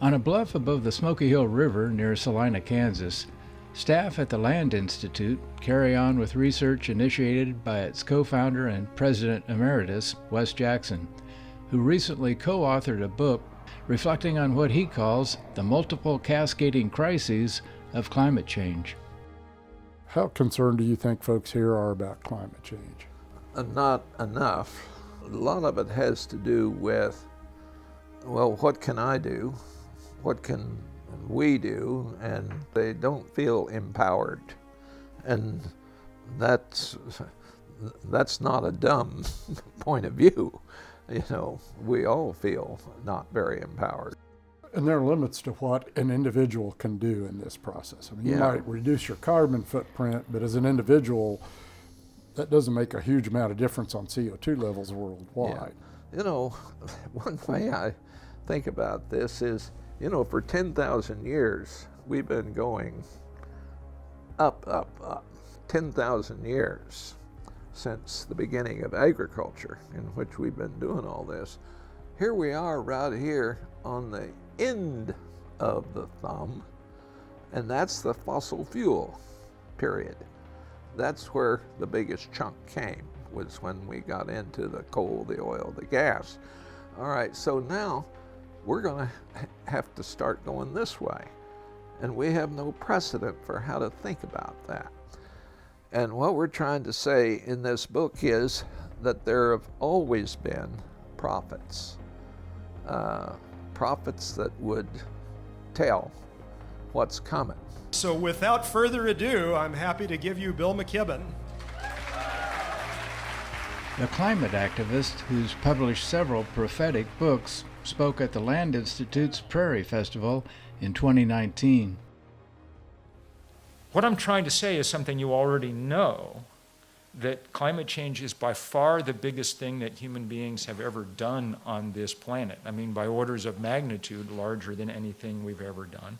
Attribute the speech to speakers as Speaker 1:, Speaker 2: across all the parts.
Speaker 1: On a bluff above the Smoky Hill River near Salina, Kansas, staff at the Land Institute carry on with research initiated by its co-founder and president emeritus, Wes Jackson, who recently co-authored a book reflecting on what he calls the multiple cascading crises of climate change.
Speaker 2: How concerned do you think folks here are about climate change?
Speaker 3: Not enough. A lot of it has to do with, well, what can I do? What can we do? And they don't feel empowered. And that's not a dumb point of view. You know, we all feel not very empowered.
Speaker 2: And there are limits to what an individual can do in this process. I mean, you might reduce your carbon footprint, but as an individual, that doesn't make a huge amount of difference on CO2 levels worldwide.
Speaker 3: Yeah. You know, one way I think about this is, you know, for 10,000 years, we've been going up, 10,000 years since the beginning of agriculture, in which we've been doing all this. Here we are right here on the end of the thumb, and that's the fossil fuel period. That's where the biggest chunk came, was when we got into the coal, the oil, the gas. All right, so now we're gonna have to start going this way, and we have no precedent for how to think about that. And what we're trying to say in this book is that there have always been prophets, prophets that would tell what's coming.
Speaker 4: So without further ado, I'm happy to give you Bill McKibben.
Speaker 1: The climate activist, who's published several prophetic books, spoke at the Land Institute's Prairie Festival in 2019.
Speaker 5: What I'm trying to say is something you already know, that climate change is by far the biggest thing that human beings have ever done on this planet. I mean, by orders of magnitude larger than anything we've ever done.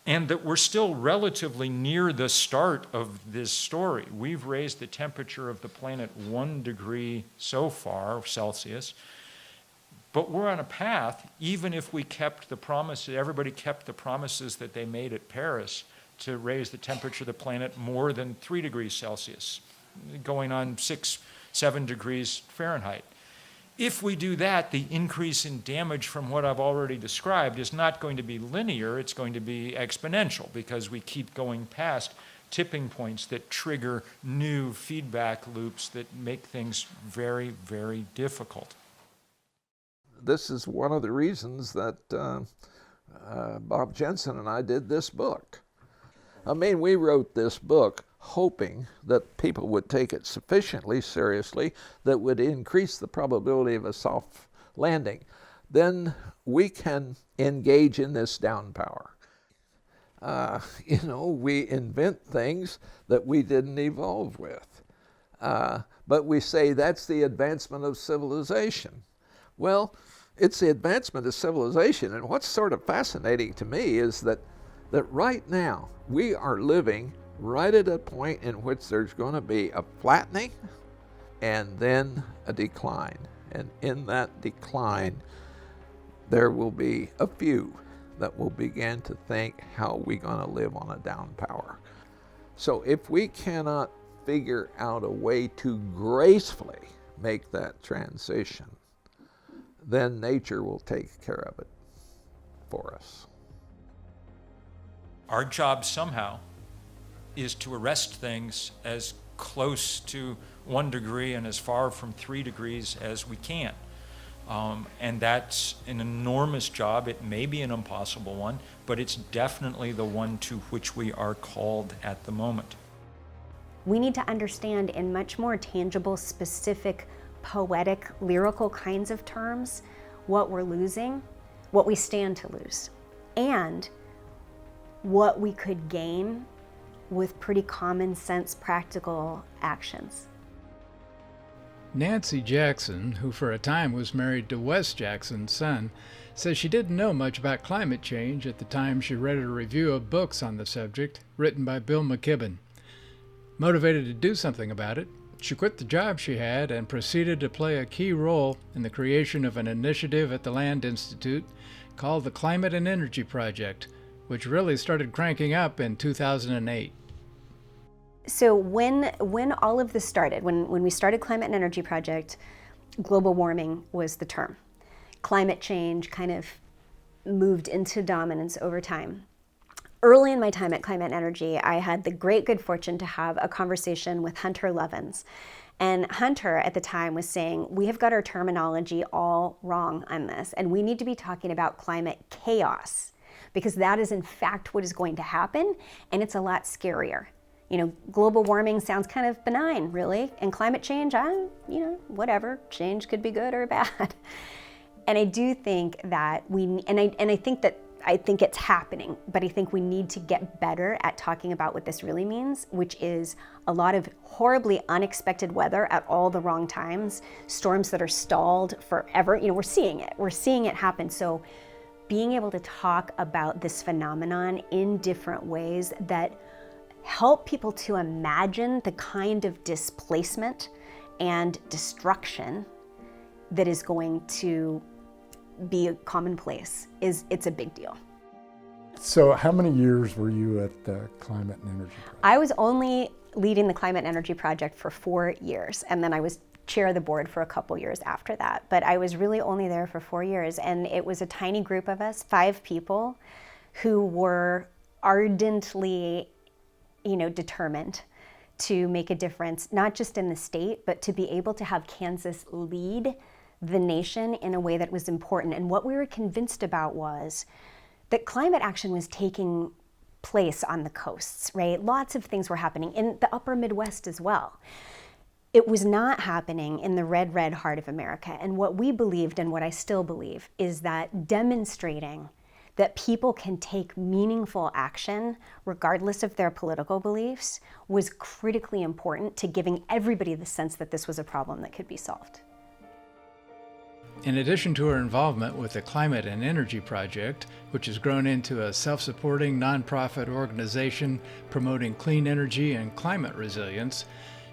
Speaker 5: And that we're still relatively near the start of this story. We've raised the temperature of the planet 1 degree so far, Celsius, but we're on a path, even if we kept the promises, everybody kept the promises that they made at Paris, to raise the temperature of the planet more than 3 degrees Celsius, going on 6-7 degrees Fahrenheit. If we do that, the increase in damage from what I've already described is not going to be linear, it's going to be exponential, because we keep going past tipping points that trigger new feedback loops that make things very, very difficult.
Speaker 3: This is one of the reasons that Bob Jensen and I did this book. I mean, we wrote this book hoping that people would take it sufficiently seriously that would increase the probability of a soft landing. Then we can engage in this downpower. You know, we invent things that we didn't evolve with. But we say that's the advancement of civilization. Well, it's the advancement of civilization, and what's sort of fascinating to me is that right now we are living right at a point in which there's going to be a flattening and then a decline. And in that decline, there will be a few that will begin to think, how are we going to live on a downpower? So if we cannot figure out a way to gracefully make that transition, then nature will take care of it for us.
Speaker 5: Our job somehow is to arrest things as close to 1 degree and as far from 3 degrees as we can. And that's an enormous job. It may be an impossible one, but it's definitely the one to which we are called at the moment.
Speaker 6: We need to understand in much more tangible, specific, poetic, lyrical kinds of terms what we're losing, what we stand to lose, and what we could gain with pretty common sense, practical actions.
Speaker 1: Nancy Jackson, who for a time was married to Wes Jackson's son, says she didn't know much about climate change at the time she read a review of books on the subject written by Bill McKibben. Motivated to do something about it, she quit the job she had and proceeded to play a key role in the creation of an initiative at the Land Institute called the Climate and Energy Project, which really started cranking up in 2008.
Speaker 6: So when all of this started, when we started Climate and Energy Project, global warming was the term. Climate change kind of moved into dominance over time. Early in my time at Climate and Energy, I had the great good fortune to have a conversation with Hunter Levins. And Hunter at the time was saying, we have got our terminology all wrong on this, and we need to be talking about climate chaos, because that is in fact what is going to happen, and it's a lot scarier. Global warming sounds kind of benign, really, and climate change, whatever, change could be good or bad. And I do think that I think it's happening, but I think we need to get better at talking about what this really means, which is a lot of horribly unexpected weather at all the wrong times, storms that are stalled forever. We're seeing it happen. So being able to talk about this phenomenon in different ways that help people to imagine the kind of displacement and destruction that is going to be a commonplace, it's a big deal.
Speaker 2: So how many years were you at the Climate and Energy Project?
Speaker 6: I was only leading the Climate and Energy Project for 4 years, and then I was chair of the board for a couple years after that. But I was really only there for 4 years, and it was a tiny group of us, 5 people, who were ardently determined to make a difference, not just in the state, but to be able to have Kansas lead the nation in a way that was important. And what we were convinced about was that climate action was taking place on the coasts, right? Lots of things were happening in the upper Midwest as well. It was not happening in the red heart of America. And what we believed, and what I still believe, is that demonstrating that people can take meaningful action regardless of their political beliefs was critically important to giving everybody the sense that this was a problem that could be solved.
Speaker 1: In addition to her involvement with the Climate and Energy Project, which has grown into a self-supporting nonprofit organization promoting clean energy and climate resilience,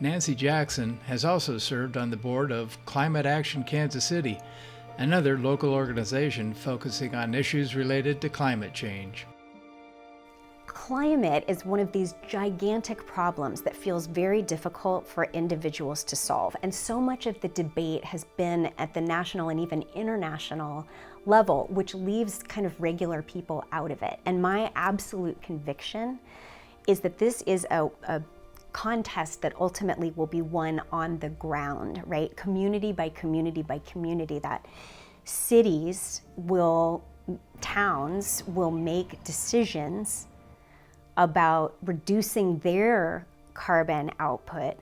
Speaker 1: Nancy Jackson has also served on the board of Climate Action Kansas City, another local organization focusing on issues related to climate change.
Speaker 6: Climate is one of these gigantic problems that feels very difficult for individuals to solve. And so much of the debate has been at the national and even international level, which leaves kind of regular people out of it. And my absolute conviction is that this is a contest that ultimately will be won on the ground, right? Community by community by community, that towns will make decisions about reducing their carbon output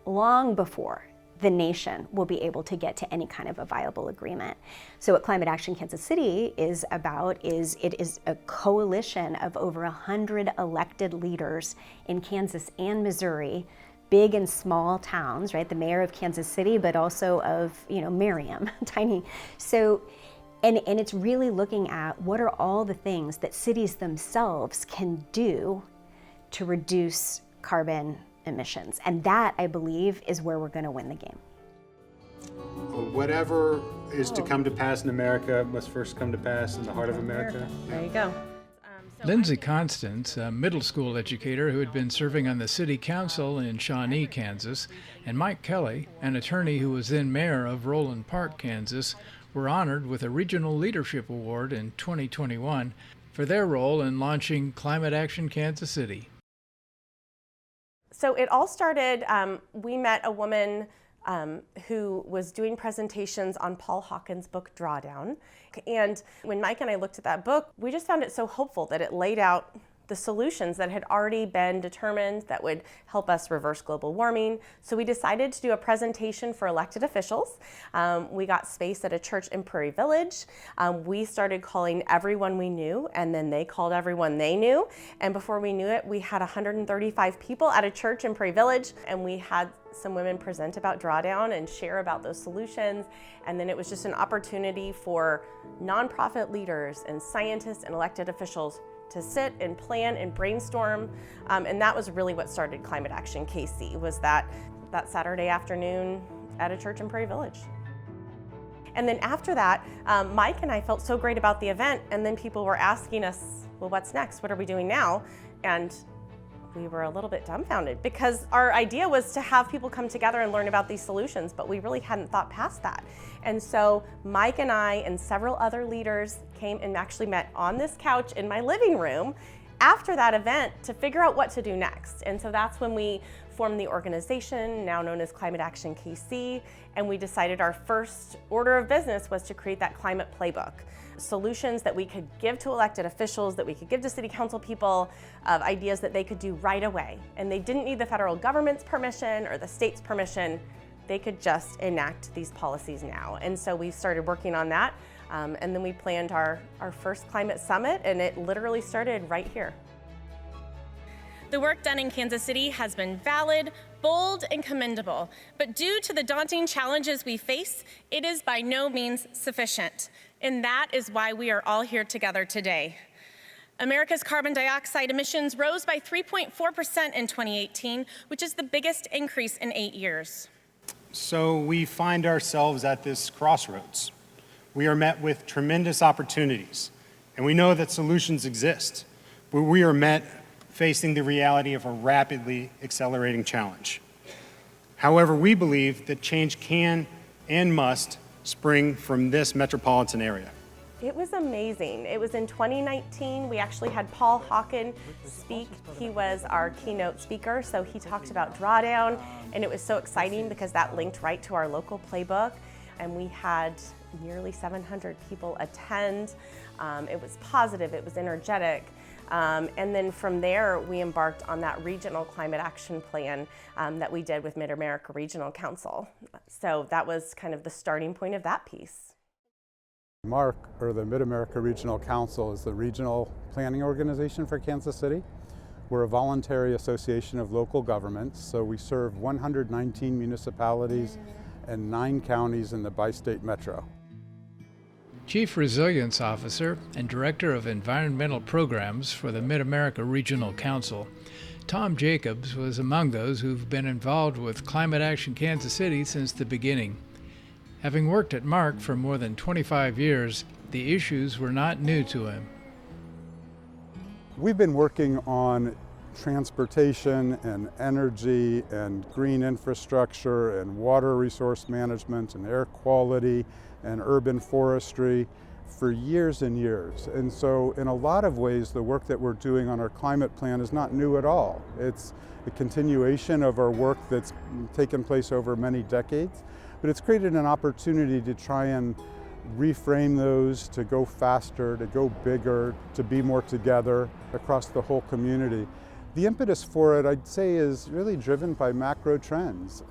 Speaker 6: long before the nation will be able to get to any kind of a viable agreement. So what Climate Action Kansas City is about is a coalition of over 100 elected leaders in Kansas and Missouri, big and small towns, right? The mayor of Kansas City, but also of, Merriam, tiny. So, and it's really looking at what are all the things that cities themselves can do to reduce carbon emissions. And that, I believe, is where we're going to win the game.
Speaker 7: Whatever is to come to pass in America must first come to pass in the heart of America.
Speaker 6: There you go.
Speaker 1: Lindsay Constance, a middle school educator who had been serving on the city council in Shawnee, Kansas, and Mike Kelly, an attorney who was then mayor of Roland Park, Kansas, were honored with a Regional Leadership Award in 2021 for their role in launching Climate Action Kansas City.
Speaker 8: So it all started, we met a woman who was doing presentations on Paul Hawken's book, Drawdown. And when Mike and I looked at that book, we just found it so hopeful that it laid out the solutions that had already been determined that would help us reverse global warming. So we decided to do a presentation for elected officials. We got space at a church in Prairie Village. We started calling everyone we knew, and then they called everyone they knew. And before we knew it, we had 135 people at a church in Prairie Village, and we had some women present about Drawdown and share about those solutions. And then it was just an opportunity for nonprofit leaders and scientists and elected officials to sit and plan and brainstorm. And that was really what started Climate Action KC, was that Saturday afternoon at a church in Prairie Village. And then after that, Mike and I felt so great about the event, and then people were asking us, well, what's next? What are we doing now? And we were a little bit dumbfounded because our idea was to have people come together and learn about these solutions, but we really hadn't thought past that. And so Mike and I and several other leaders came and actually met on this couch in my living room after that event to figure out what to do next. And so that's when we formed the organization, now known as Climate Action KC, and we decided our first order of business was to create that climate playbook. Solutions that we could give to elected officials, that we could give to city council people, of ideas that they could do right away. And they didn't need the federal government's permission or the state's permission. They could just enact these policies now. And so we started working on that. And then we planned our first climate summit, and it literally started right here.
Speaker 9: The work done in Kansas City has been valid, bold, and commendable, but due to the daunting challenges we face, it is by no means sufficient. And that is why we are all here together today. America's carbon dioxide emissions rose by 3.4% in 2018, which is the biggest increase in 8 years.
Speaker 7: So we find ourselves at this crossroads. We are met with tremendous opportunities, and we know that solutions exist, but we are met facing the reality of a rapidly accelerating challenge. However, we believe that change can and must spring from this metropolitan area.
Speaker 8: It was amazing. It was in 2019. We actually had Paul Hawken speak. He was our keynote speaker, so he talked about drawdown, and it was so exciting because that linked right to our local playbook, and we had nearly 700 people attend. It was positive, it was energetic. And then from there, we embarked on that regional climate action plan that we did with Mid-America Regional Council. So that was kind of the starting point of that piece.
Speaker 10: MARC, or the Mid-America Regional Council, is the regional planning organization for Kansas City. We're a voluntary association of local governments, so we serve 119 municipalities and 9 counties in the bi-state metro.
Speaker 1: Chief Resilience Officer and Director of Environmental Programs for the Mid-America Regional Council, Tom Jacobs was among those who've been involved with Climate Action Kansas City since the beginning. Having worked at MARC for more than 25 years, the issues were not new to him.
Speaker 10: We've been working on transportation and energy and green infrastructure and water resource management and air quality and urban forestry for years and years. And so in a lot of ways, the work that we're doing on our climate plan is not new at all. It's a continuation of our work that's taken place over many decades, but it's created an opportunity to try and reframe those, to go faster, to go bigger, to be more together across the whole community. The impetus for it, I'd say, is really driven by macro trends.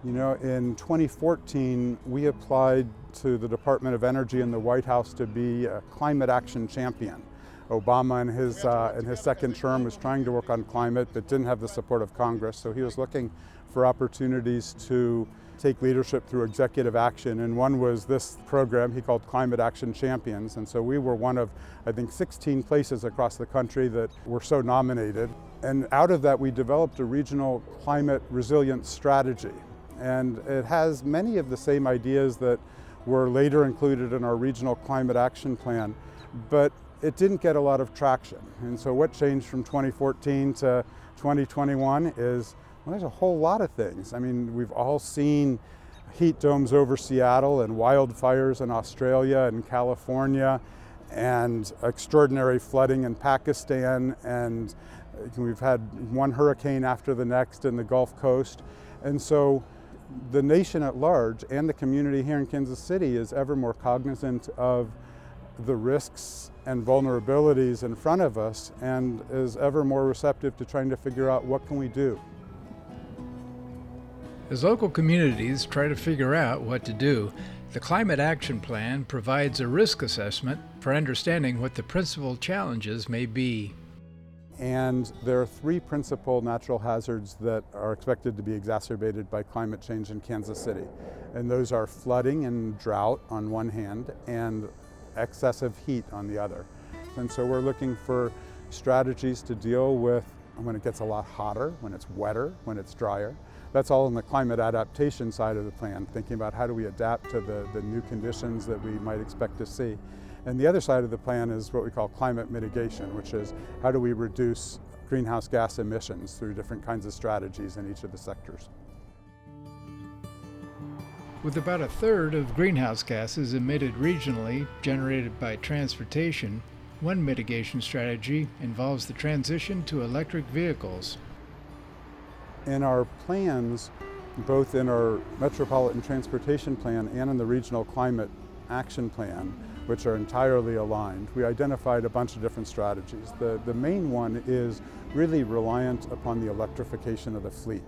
Speaker 10: You know, in 2014, we applied to the Department of Energy in the White House to be a climate action champion. Obama in his second term was trying to work on climate but didn't have the support of Congress, so he was looking for opportunities to take leadership through executive action, and one was this program he called Climate Action Champions, and so we were one of, I think, 16 places across the country that were so nominated. And out of that, we developed a regional climate resilience strategy, and it has many of the same ideas that were later included in our regional climate action plan, but it didn't get a lot of traction. And so what changed from 2014 to 2021 is, well, there's a whole lot of things. I mean, we've all seen heat domes over Seattle and wildfires in Australia and California and extraordinary flooding in Pakistan, and we've had one hurricane after the next in the Gulf Coast. And so the nation at large and the community here in Kansas City is ever more cognizant of the risks and vulnerabilities in front of us and is ever more receptive to trying to figure out what can we do.
Speaker 1: As local communities try to figure out what to do, the Climate Action Plan provides a risk assessment for understanding what the principal challenges may be.
Speaker 10: And there are 3 principal natural hazards that are expected to be exacerbated by climate change in Kansas City. And those are flooding and drought on one hand and excessive heat on the other. And so we're looking for strategies to deal with when it gets a lot hotter, when it's wetter, when it's drier, That's all in the climate adaptation side of the plan, thinking about how do we adapt to the new conditions that we might expect to see. And the other side of the plan is what we call climate mitigation, which is how do we reduce greenhouse gas emissions through different kinds of strategies in each of the sectors.
Speaker 1: With about a third of greenhouse gases emitted regionally generated by transportation, one mitigation strategy involves the transition to electric vehicles.
Speaker 10: In our plans, both in our Metropolitan Transportation Plan and in the Regional Climate Action Plan, which are entirely aligned, we identified a bunch of different strategies. The main one is really reliant upon the electrification of the fleet,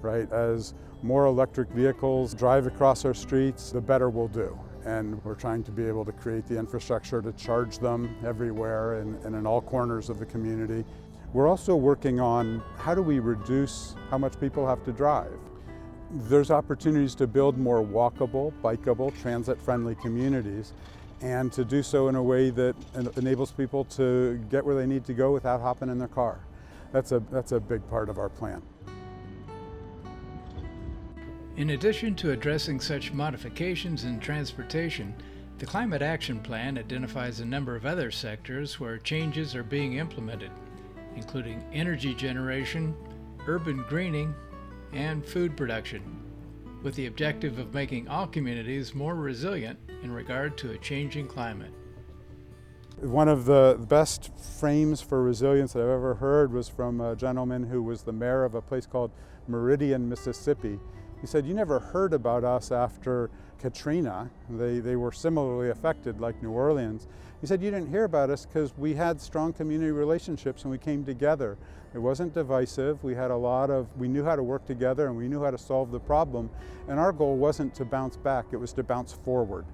Speaker 10: right? As more electric vehicles drive across our streets, the better we'll do. And we're trying to be able to create the infrastructure to charge them everywhere and in all corners of the community. We're also working on how do we reduce how much people have to drive. There's opportunities to build more walkable, bikeable, transit-friendly communities, and to do so in a way that enables people to get where they need to go without hopping in their car. That's a big part of our plan.
Speaker 1: In addition to addressing such modifications in transportation, the Climate Action Plan identifies a number of other sectors where changes are being implemented, including energy generation, urban greening, and food production, with the objective of making all communities more resilient in regard to a changing climate.
Speaker 10: One of the best frames for resilience that I've ever heard was from a gentleman who was the mayor of a place called Meridian, Mississippi. He said, "You never heard about us after Katrina. They were similarly affected like New Orleans." He said, "You didn't hear about us because we had strong community relationships and we came together. It wasn't divisive. We knew how to work together and we knew how to solve the problem. And our goal wasn't to bounce back, it was to bounce forward."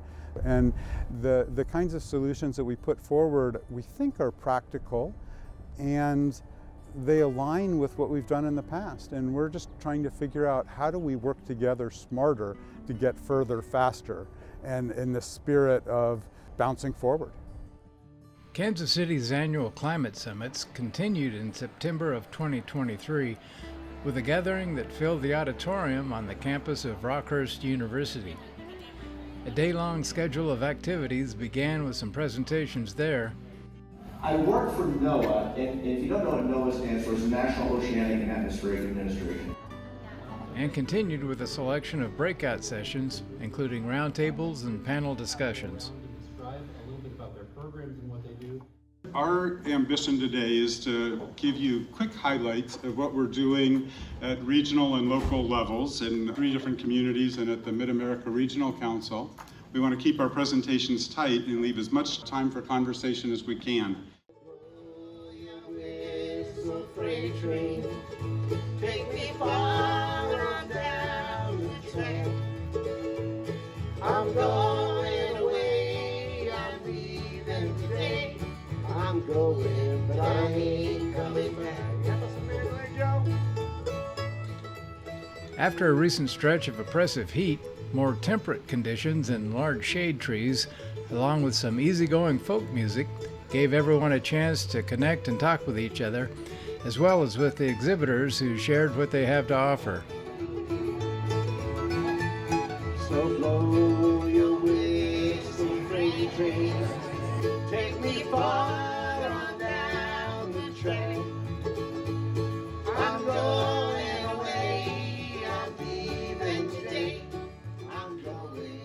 Speaker 10: And the kinds of solutions that we put forward, we think are practical and they align with what we've done in the past. And we're just trying to figure out how do we work together smarter to get further faster and in the spirit of bouncing forward.
Speaker 1: Kansas City's annual climate summits continued in September of 2023 with a gathering that filled the auditorium on the campus of Rockhurst University. A day-long schedule of activities began with some presentations there.
Speaker 11: I work for NOAA, and if you don't know what NOAA stands for, it's the National Oceanic and Atmospheric Administration.
Speaker 1: And continued with a selection of breakout sessions, including roundtables and panel discussions.
Speaker 12: Describe a little bit about their programs and what they do.
Speaker 10: Our ambition today is to give you quick highlights of what we're doing at regional and local levels in 3 different communities and at the Mid-America Regional Council. We want to keep our presentations tight and leave as much time for conversation as we can.
Speaker 13: Take me farther on down the track. I'm going away, I'm leaving today. I'm going, but I ain't coming back.
Speaker 1: After a recent stretch of oppressive heat, more temperate conditions and large shade trees, along with some easygoing folk music, gave everyone a chance to connect and talk with each other, as well as with the exhibitors who shared what they have to offer.
Speaker 13: So blow your whistle, freight train, take me farther on down the track. I'm going away, I'm leaving today. I'm going.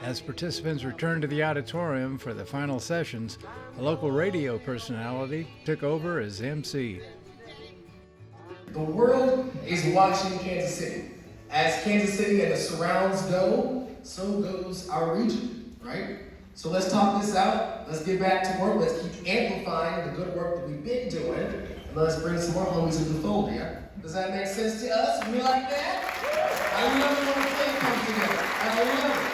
Speaker 1: As participants returned to the auditorium for the final sessions, a local radio personality took over as MC.
Speaker 14: The world is watching Kansas City. As Kansas City and the surrounds go, so goes our region, right? So let's talk this out. Let's get back to work. Let's keep amplifying the good work that we've been doing. And let's bring some more homies into the fold, yeah? Does that make sense to us? We like that? I love it when the thing comes together. I love it.